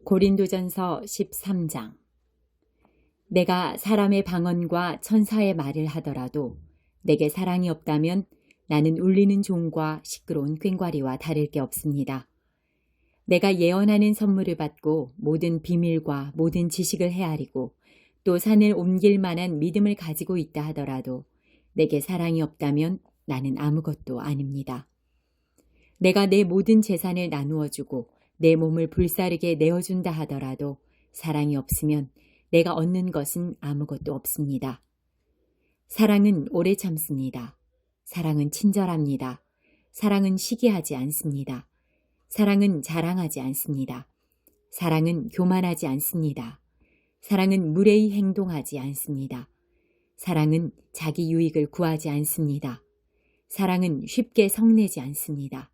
고린도전서 13장. 내가 사람의 방언과 천사의 말을 하더라도 내게 사랑이 없다면 나는 울리는 종과 시끄러운 꽹과리와 다를 게 없습니다. 내가 예언하는 선물을 받고 모든 비밀과 모든 지식을 헤아리고 또 산을 옮길 만한 믿음을 가지고 있다 하더라도 내게 사랑이 없다면 나는 아무것도 아닙니다. 내가 내 모든 재산을 나누어 주고 내 몸을 불사르게 내어준다 하더라도 사랑이 없으면 내가 얻는 것은 아무것도 없습니다. 사랑은 오래 참습니다. 사랑은 친절합니다. 사랑은 시기하지 않습니다. 사랑은 자랑하지 않습니다. 사랑은 교만하지 않습니다. 사랑은 무례히 행동하지 않습니다. 사랑은 자기 유익을 구하지 않습니다. 사랑은 쉽게 성내지 않습니다.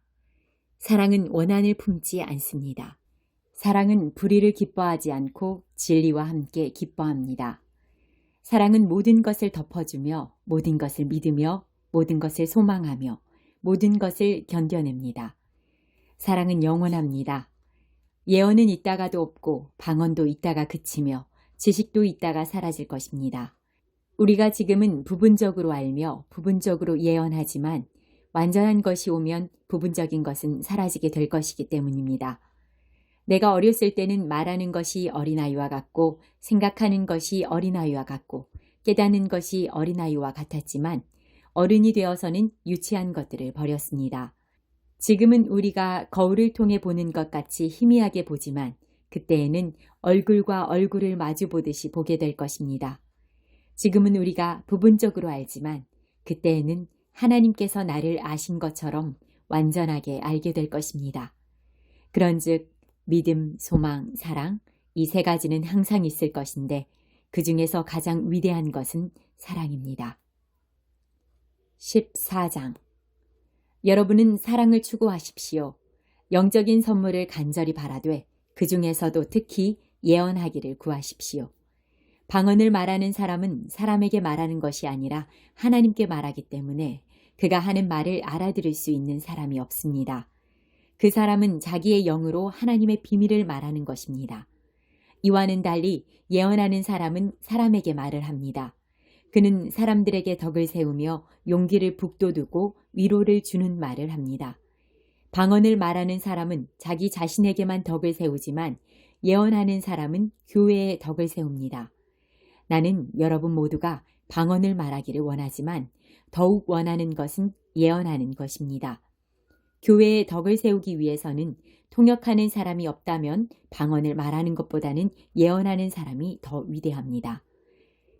사랑은 원한을 품지 않습니다. 사랑은 불의를 기뻐하지 않고 진리와 함께 기뻐합니다. 사랑은 모든 것을 덮어주며 모든 것을 믿으며 모든 것을 소망하며 모든 것을 견뎌냅니다. 사랑은 영원합니다. 예언은 있다가도 없고 방언도 있다가 그치며 지식도 있다가 사라질 것입니다. 우리가 지금은 부분적으로 알며 부분적으로 예언하지만 완전한 것이 오면 부분적인 것은 사라지게 될 것이기 때문입니다. 내가 어렸을 때는 말하는 것이 어린아이와 같고 생각하는 것이 어린아이와 같고 깨닫는 것이 어린아이와 같았지만 어른이 되어서는 유치한 것들을 버렸습니다. 지금은 우리가 거울을 통해 보는 것 같이 희미하게 보지만 그때에는 얼굴과 얼굴을 마주 보듯이 보게 될 것입니다. 지금은 우리가 부분적으로 알지만 그때에는 하나님께서 나를 아신 것처럼 완전하게 알게 될 것입니다. 그런즉 믿음, 소망, 사랑 이 세 가지는 항상 있을 것인데 그 중에서 가장 위대한 것은 사랑입니다. 14장. 여러분은 사랑을 추구하십시오. 영적인 선물을 간절히 바라되 그 중에서도 특히 예언하기를 구하십시오. 방언을 말하는 사람은 사람에게 말하는 것이 아니라 하나님께 말하기 때문에 그가 하는 말을 알아들을 수 있는 사람이 없습니다. 그 사람은 자기의 영으로 하나님의 비밀을 말하는 것입니다. 이와는 달리 예언하는 사람은 사람에게 말을 합니다. 그는 사람들에게 덕을 세우며 용기를 북돋우고 위로를 주는 말을 합니다. 방언을 말하는 사람은 자기 자신에게만 덕을 세우지만 예언하는 사람은 교회에 덕을 세웁니다. 나는 여러분 모두가 방언을 말하기를 원하지만 더욱 원하는 것은 예언하는 것입니다. 교회에 덕을 세우기 위해서는 통역하는 사람이 없다면 방언을 말하는 것보다는 예언하는 사람이 더 위대합니다.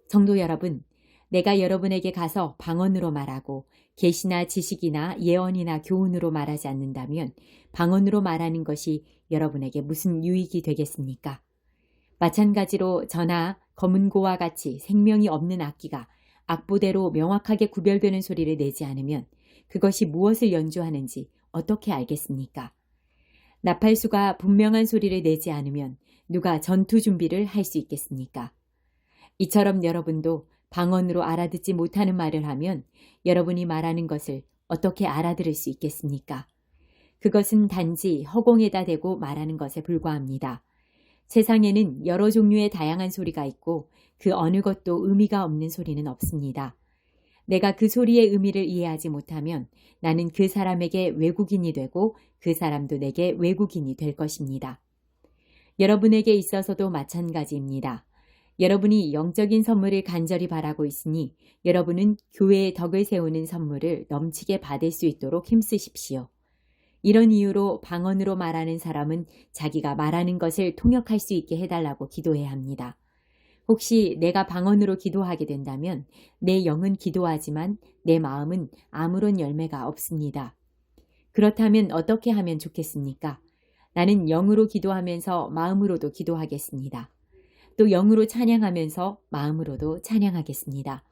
성도 여러분, 내가 여러분에게 가서 방언으로 말하고 계시나 지식이나 예언이나 교훈으로 말하지 않는다면 방언으로 말하는 것이 여러분에게 무슨 유익이 되겠습니까? 마찬가지로 저나 검은고와 같이 생명이 없는 악기가 악보대로 명확하게 구별되는 소리를 내지 않으면 그것이 무엇을 연주하는지 어떻게 알겠습니까? 나팔수가 분명한 소리를 내지 않으면 누가 전투 준비를 할 수 있겠습니까? 이처럼 여러분도 방언으로 알아듣지 못하는 말을 하면 여러분이 말하는 것을 어떻게 알아들을 수 있겠습니까? 그것은 단지 허공에다 대고 말하는 것에 불과합니다. 세상에는 여러 종류의 다양한 소리가 있고 그 어느 것도 의미가 없는 소리는 없습니다. 내가 그 소리의 의미를 이해하지 못하면 나는 그 사람에게 외국인이 되고 그 사람도 내게 외국인이 될 것입니다. 여러분에게 있어서도 마찬가지입니다. 여러분이 영적인 선물을 간절히 바라고 있으니 여러분은 교회의 덕을 세우는 선물을 넘치게 받을 수 있도록 힘쓰십시오. 이런 이유로 방언으로 말하는 사람은 자기가 말하는 것을 통역할 수 있게 해달라고 기도해야 합니다. 혹시 내가 방언으로 기도하게 된다면 내 영은 기도하지만 내 마음은 아무런 열매가 없습니다. 그렇다면 어떻게 하면 좋겠습니까? 나는 영으로 기도하면서 마음으로도 기도하겠습니다. 또 영으로 찬양하면서 마음으로도 찬양하겠습니다.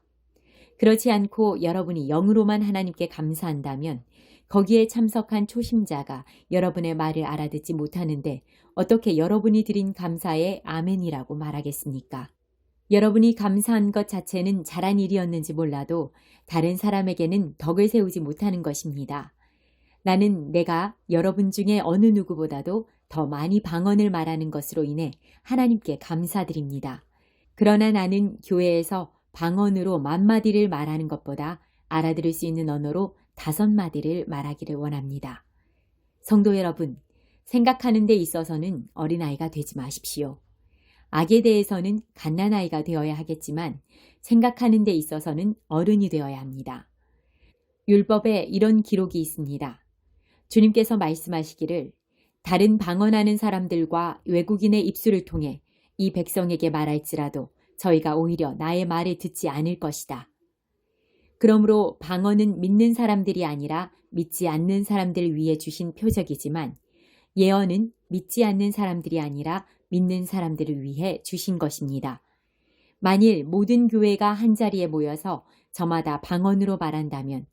그렇지 않고 여러분이 영으로만 하나님께 감사한다면 거기에 참석한 초심자가 여러분의 말을 알아듣지 못하는데 어떻게 여러분이 드린 감사에 아멘이라고 말하겠습니까? 여러분이 감사한 것 자체는 잘한 일이었는지 몰라도 다른 사람에게는 덕을 세우지 못하는 것입니다. 나는 내가 여러분 중에 어느 누구보다도 더 많이 방언을 말하는 것으로 인해 하나님께 감사드립니다. 그러나 나는 교회에서 방언으로 10,000마디를 말하는 것보다 알아들을 수 있는 언어로 5마디를 말하기를 원합니다. 성도 여러분, 생각하는 데 있어서는 어린아이가 되지 마십시오. 악에 대해서는 갓난아이가 되어야 하겠지만 생각하는 데 있어서는 어른이 되어야 합니다. 율법에 이런 기록이 있습니다. 주님께서 말씀하시기를 다른 방언하는 사람들과 외국인의 입술을 통해 이 백성에게 말할지라도 저희가 오히려 나의 말을 듣지 않을 것이다. 그러므로 방언은 믿는 사람들이 아니라 믿지 않는 사람들을 위해 주신 표적이지만 예언은 믿지 않는 사람들이 아니라 믿는 사람들을 위해 주신 것입니다. 만일 모든 교회가 한자리에 모여서 저마다 방언으로 말한다면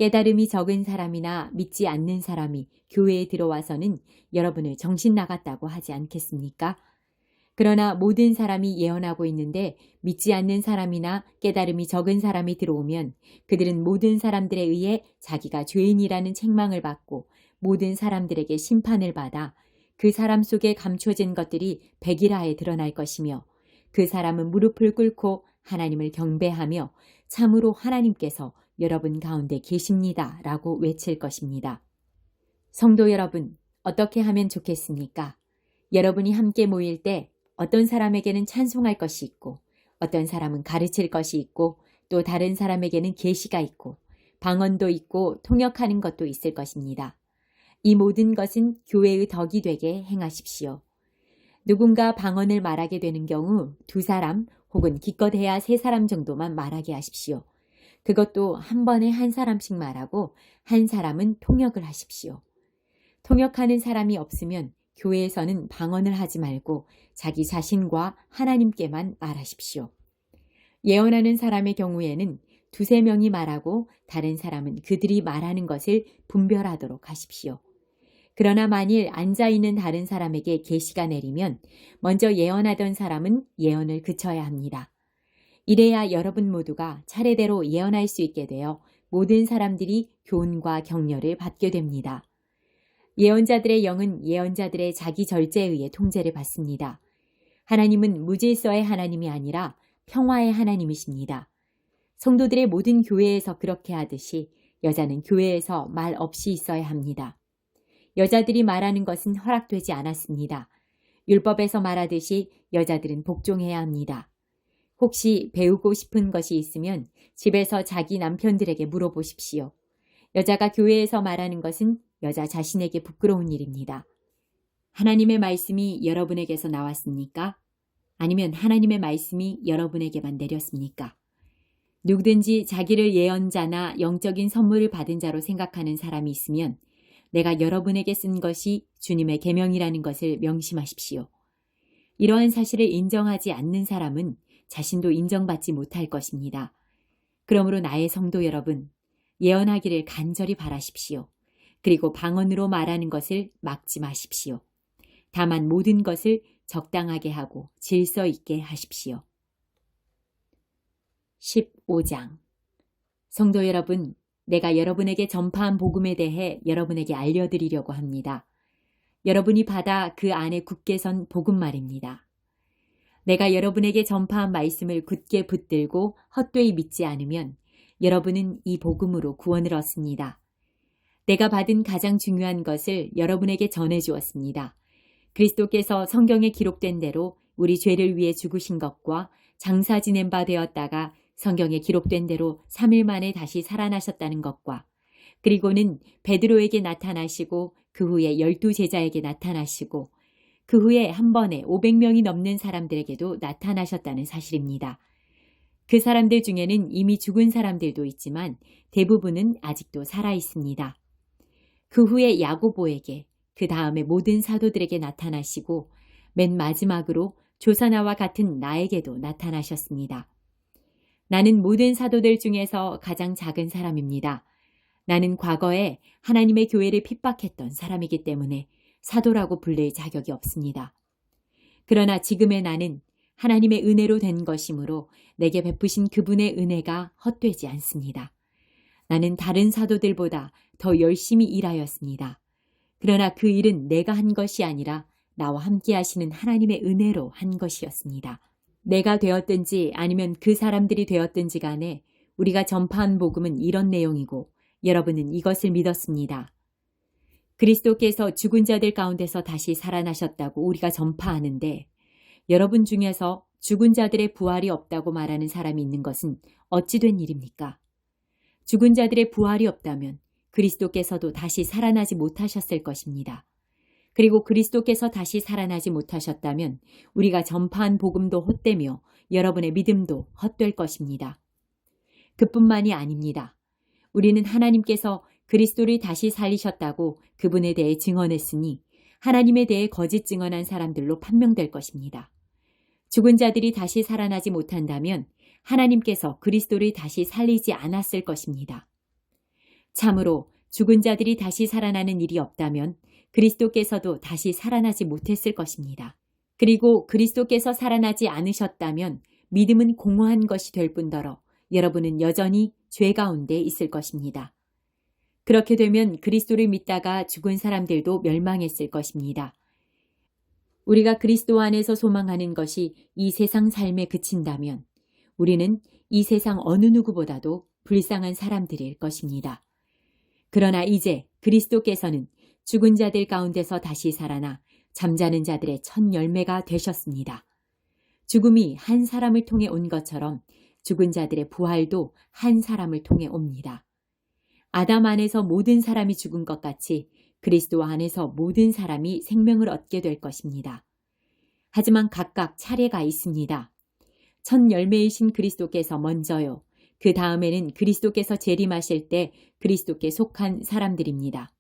깨달음이 적은 사람이나 믿지 않는 사람이 교회에 들어와서는 여러분을 정신 나갔다고 하지 않겠습니까? 그러나 모든 사람이 예언하고 있는데 믿지 않는 사람이나 깨달음이 적은 사람이 들어오면 그들은 모든 사람들에 의해 자기가 죄인이라는 책망을 받고 모든 사람들에게 심판을 받아 그 사람 속에 감춰진 것들이 백일하에 드러날 것이며 그 사람은 무릎을 꿇고 하나님을 경배하며 참으로 하나님께서 여러분 가운데 계십니다 라고 외칠 것입니다. 성도 여러분, 어떻게 하면 좋겠습니까? 여러분이 함께 모일 때 어떤 사람에게는 찬송할 것이 있고 어떤 사람은 가르칠 것이 있고 또 다른 사람에게는 계시가 있고 방언도 있고 통역하는 것도 있을 것입니다. 이 모든 것은 교회의 덕이 되게 행하십시오. 누군가 방언을 말하게 되는 경우 2사람 혹은 기껏해야 3사람 정도만 말하게 하십시오. 그것도 한 번에 한 사람씩 말하고 한 사람은 통역을 하십시오. 통역하는 사람이 없으면 교회에서는 방언을 하지 말고 자기 자신과 하나님께만 말하십시오. 예언하는 사람의 경우에는 2-3명이 말하고 다른 사람은 그들이 말하는 것을 분별하도록 하십시오. 그러나 만일 앉아있는 다른 사람에게 계시가 내리면 먼저 예언하던 사람은 예언을 그쳐야 합니다. 이래야 여러분 모두가 차례대로 예언할 수 있게 되어 모든 사람들이 교훈과 격려를 받게 됩니다. 예언자들의 영은 예언자들의 자기 절제에 의해 통제를 받습니다. 하나님은 무질서의 하나님이 아니라 평화의 하나님이십니다. 성도들의 모든 교회에서 그렇게 하듯이 여자는 교회에서 말 없이 있어야 합니다. 여자들이 말하는 것은 허락되지 않았습니다. 율법에서 말하듯이 여자들은 복종해야 합니다. 혹시 배우고 싶은 것이 있으면 집에서 자기 남편들에게 물어보십시오. 여자가 교회에서 말하는 것은 여자 자신에게 부끄러운 일입니다. 하나님의 말씀이 여러분에게서 나왔습니까? 아니면 하나님의 말씀이 여러분에게만 내렸습니까? 누구든지 자기를 예언자나 영적인 선물을 받은 자로 생각하는 사람이 있으면 내가 여러분에게 쓴 것이 주님의 계명이라는 것을 명심하십시오. 이러한 사실을 인정하지 않는 사람은 자신도 인정받지 못할 것입니다. 그러므로 나의 성도 여러분, 예언하기를 간절히 바라십시오. 그리고 방언으로 말하는 것을 막지 마십시오. 다만 모든 것을 적당하게 하고 질서 있게 하십시오. 15장. 성도 여러분, 내가 여러분에게 전파한 복음에 대해 여러분에게 알려드리려고 합니다. 여러분이 받아 그 안에 굳게 선 복음 말입니다. 내가 여러분에게 전파한 말씀을 굳게 붙들고 헛되이 믿지 않으면 여러분은 이 복음으로 구원을 얻습니다. 내가 받은 가장 중요한 것을 여러분에게 전해주었습니다. 그리스도께서 성경에 기록된 대로 우리 죄를 위해 죽으신 것과 장사 지낸 바 되었다가 성경에 기록된 대로 3일 만에 다시 살아나셨다는 것과 그리고는 베드로에게 나타나시고 그 후에 12제자에게 나타나시고 그 후에 한 번에 500명이 넘는 사람들에게도 나타나셨다는 사실입니다. 그 사람들 중에는 이미 죽은 사람들도 있지만 대부분은 아직도 살아 있습니다. 그 후에 야고보에게, 그 다음에 모든 사도들에게 나타나시고 맨 마지막으로 조사나와 같은 나에게도 나타나셨습니다. 나는 모든 사도들 중에서 가장 작은 사람입니다. 나는 과거에 하나님의 교회를 핍박했던 사람이기 때문에 사도라고 불릴 자격이 없습니다. 그러나 지금의 나는 하나님의 은혜로 된 것이므로 내게 베푸신 그분의 은혜가 헛되지 않습니다. 나는 다른 사도들보다 더 열심히 일하였습니다. 그러나 그 일은 내가 한 것이 아니라 나와 함께 하시는 하나님의 은혜로 한 것이었습니다. 내가 되었든지 아니면 그 사람들이 되었든지 간에 우리가 전파한 복음은 이런 내용이고 여러분은 이것을 믿었습니다. 그리스도께서 죽은 자들 가운데서 다시 살아나셨다고 우리가 전파하는데 여러분 중에서 죽은 자들의 부활이 없다고 말하는 사람이 있는 것은 어찌 된 일입니까? 죽은 자들의 부활이 없다면 그리스도께서도 다시 살아나지 못하셨을 것입니다. 그리고 그리스도께서 다시 살아나지 못하셨다면 우리가 전파한 복음도 헛되며 여러분의 믿음도 헛될 것입니다. 그뿐만이 아닙니다. 우리는 하나님께서 그리스도를 다시 살리셨다고 그분에 대해 증언했으니 하나님에 대해 거짓 증언한 사람들로 판명될 것입니다. 죽은 자들이 다시 살아나지 못한다면 하나님께서 그리스도를 다시 살리지 않았을 것입니다. 참으로 죽은 자들이 다시 살아나는 일이 없다면 그리스도께서도 다시 살아나지 못했을 것입니다. 그리고 그리스도께서 살아나지 않으셨다면 믿음은 공허한 것이 될 뿐더러 여러분은 여전히 죄 가운데 있을 것입니다. 그렇게 되면 그리스도를 믿다가 죽은 사람들도 멸망했을 것입니다. 우리가 그리스도 안에서 소망하는 것이 이 세상 삶에 그친다면 우리는 이 세상 어느 누구보다도 불쌍한 사람들일 것입니다. 그러나 이제 그리스도께서는 죽은 자들 가운데서 다시 살아나 잠자는 자들의 첫 열매가 되셨습니다. 죽음이 한 사람을 통해 온 것처럼 죽은 자들의 부활도 한 사람을 통해 옵니다. 아담 안에서 모든 사람이 죽은 것 같이 그리스도 안에서 모든 사람이 생명을 얻게 될 것입니다. 하지만 각각 차례가 있습니다. 첫 열매이신 그리스도께서 먼저요. 그 다음에는 그리스도께서 재림하실 때 그리스도께 속한 사람들입니다.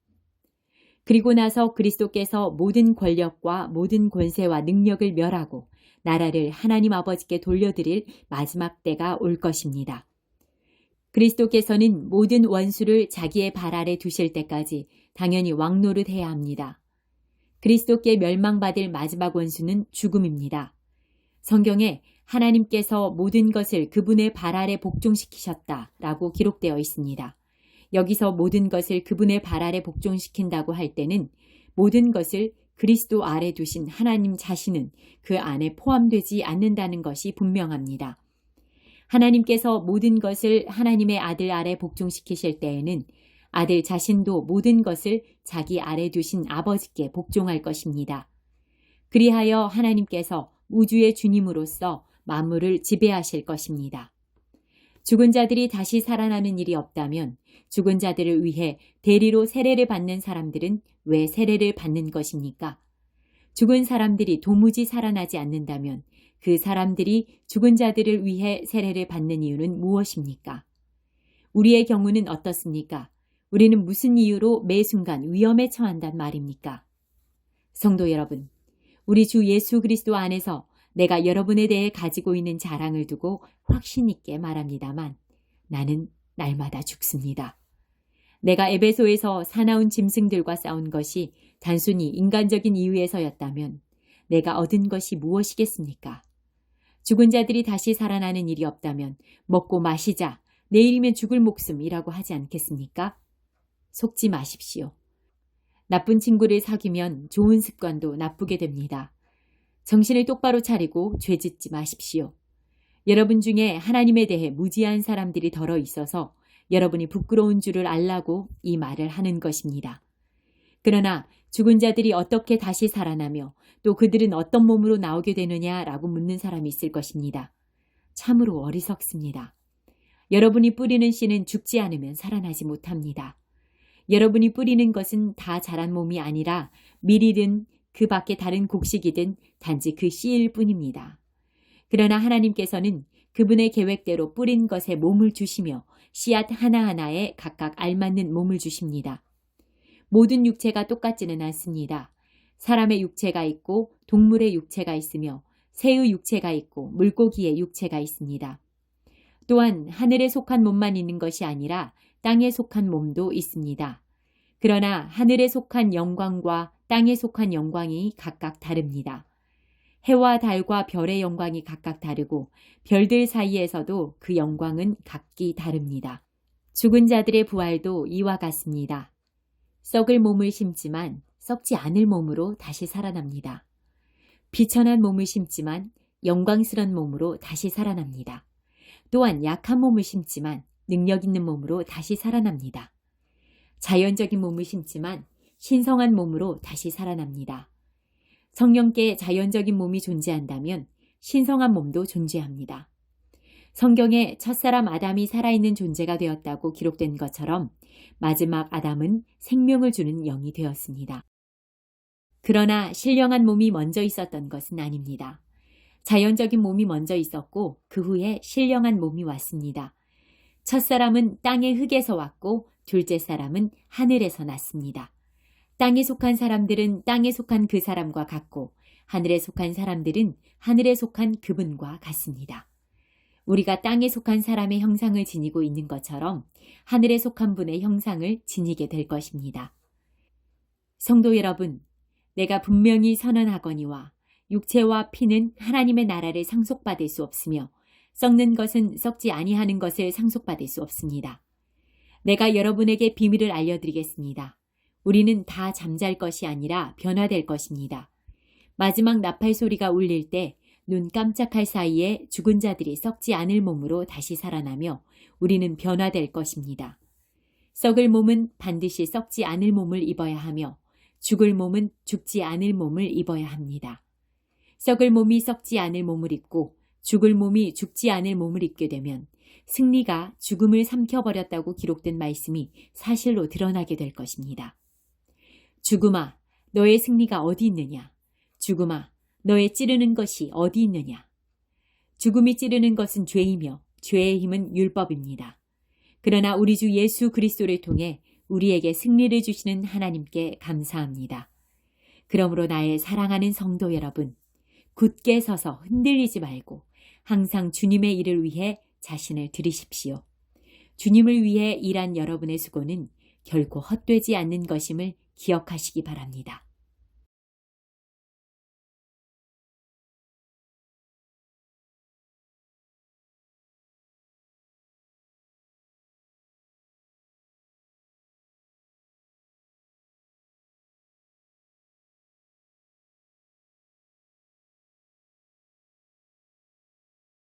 그리고 나서 그리스도께서 모든 권력과 모든 권세와 능력을 멸하고 나라를 하나님 아버지께 돌려드릴 마지막 때가 올 것입니다. 그리스도께서는 모든 원수를 자기의 발 아래 두실 때까지 당연히 왕노릇해야 합니다. 그리스도께 멸망받을 마지막 원수는 죽음입니다. 성경에 하나님께서 모든 것을 그분의 발 아래 복종시키셨다라고 기록되어 있습니다. 여기서 모든 것을 그분의 발 아래 복종시킨다고 할 때는 모든 것을 그리스도 아래 두신 하나님 자신은 그 안에 포함되지 않는다는 것이 분명합니다. 하나님께서 모든 것을 하나님의 아들 아래 복종시키실 때에는 아들 자신도 모든 것을 자기 아래 두신 아버지께 복종할 것입니다. 그리하여 하나님께서 우주의 주님으로서 만물을 지배하실 것입니다. 죽은 자들이 다시 살아나는 일이 없다면 죽은 자들을 위해 대리로 세례를 받는 사람들은 왜 세례를 받는 것입니까? 죽은 사람들이 도무지 살아나지 않는다면 그 사람들이 죽은 자들을 위해 세례를 받는 이유는 무엇입니까? 우리의 경우는 어떻습니까? 우리는 무슨 이유로 매 순간 위험에 처한단 말입니까? 성도 여러분, 우리 주 예수 그리스도 안에서 내가 여러분에 대해 가지고 있는 자랑을 두고 확신 있게 말합니다만 나는 날마다 죽습니다. 내가 에베소에서 사나운 짐승들과 싸운 것이 단순히 인간적인 이유에서였다면 내가 얻은 것이 무엇이겠습니까? 죽은 자들이 다시 살아나는 일이 없다면 먹고 마시자, 내일이면 죽을 목숨이라고 하지 않겠습니까? 속지 마십시오. 나쁜 친구를 사귀면 좋은 습관도 나쁘게 됩니다. 정신을 똑바로 차리고 죄짓지 마십시오. 여러분 중에 하나님에 대해 무지한 사람들이 덜어 있어서 여러분이 부끄러운 줄을 알라고 이 말을 하는 것입니다. 그러나 죽은 자들이 어떻게 다시 살아나며 또 그들은 어떤 몸으로 나오게 되느냐라고 묻는 사람이 있을 것입니다. 참으로 어리석습니다. 여러분이 뿌리는 씨는 죽지 않으면 살아나지 못합니다. 여러분이 뿌리는 것은 다 자란 몸이 아니라 밀이든 그 밖에 다른 곡식이든 단지 그 씨일 뿐입니다. 그러나 하나님께서는 그분의 계획대로 뿌린 것에 몸을 주시며 씨앗 하나하나에 각각 알맞는 몸을 주십니다. 모든 육체가 똑같지는 않습니다. 사람의 육체가 있고 동물의 육체가 있으며 새의 육체가 있고 물고기의 육체가 있습니다. 또한 하늘에 속한 몸만 있는 것이 아니라 땅에 속한 몸도 있습니다. 그러나 하늘에 속한 영광과 땅에 속한 영광이 각각 다릅니다. 해와 달과 별의 영광이 각각 다르고 별들 사이에서도 그 영광은 각기 다릅니다. 죽은 자들의 부활도 이와 같습니다. 썩을 몸을 심지만 썩지 않을 몸으로 다시 살아납니다. 비천한 몸을 심지만 영광스런 몸으로 다시 살아납니다. 또한 약한 몸을 심지만 능력 있는 몸으로 다시 살아납니다. 자연적인 몸을 심지만 신성한 몸으로 다시 살아납니다. 성령께 자연적인 몸이 존재한다면 신성한 몸도 존재합니다. 성경에 첫사람 아담이 살아있는 존재가 되었다고 기록된 것처럼 마지막 아담은 생명을 주는 영이 되었습니다. 그러나 신령한 몸이 먼저 있었던 것은 아닙니다. 자연적인 몸이 먼저 있었고 그 후에 신령한 몸이 왔습니다. 첫사람은 땅의 흙에서 왔고 둘째 사람은 하늘에서 났습니다. 땅에 속한 사람들은 땅에 속한 그 사람과 같고 하늘에 속한 사람들은 하늘에 속한 그분과 같습니다. 우리가 땅에 속한 사람의 형상을 지니고 있는 것처럼 하늘에 속한 분의 형상을 지니게 될 것입니다. 성도 여러분, 내가 분명히 선언하거니와 육체와 피는 하나님의 나라를 상속받을 수 없으며 썩는 것은 썩지 아니하는 것을 상속받을 수 없습니다. 내가 여러분에게 비밀을 알려드리겠습니다. 우리는 다 잠잘 것이 아니라 변화될 것입니다. 마지막 나팔 소리가 울릴 때 눈 깜짝할 사이에 죽은 자들이 썩지 않을 몸으로 다시 살아나며 우리는 변화될 것입니다. 썩을 몸은 반드시 썩지 않을 몸을 입어야 하며 죽을 몸은 죽지 않을 몸을 입어야 합니다. 썩을 몸이 썩지 않을 몸을 입고 죽을 몸이 죽지 않을 몸을 입게 되면 승리가 죽음을 삼켜버렸다고 기록된 말씀이 사실로 드러나게 될 것입니다. 죽음아, 너의 승리가 어디 있느냐? 죽음아, 너의 찌르는 것이 어디 있느냐? 죽음이 찌르는 것은 죄이며 죄의 힘은 율법입니다. 그러나 우리 주 예수 그리스도를 통해 우리에게 승리를 주시는 하나님께 감사합니다. 그러므로 나의 사랑하는 성도 여러분, 굳게 서서 흔들리지 말고 항상 주님의 일을 위해 자신을 들이십시오. 주님을 위해 일한 여러분의 수고는 결코 헛되지 않는 것임을 기억하시기 바랍니다.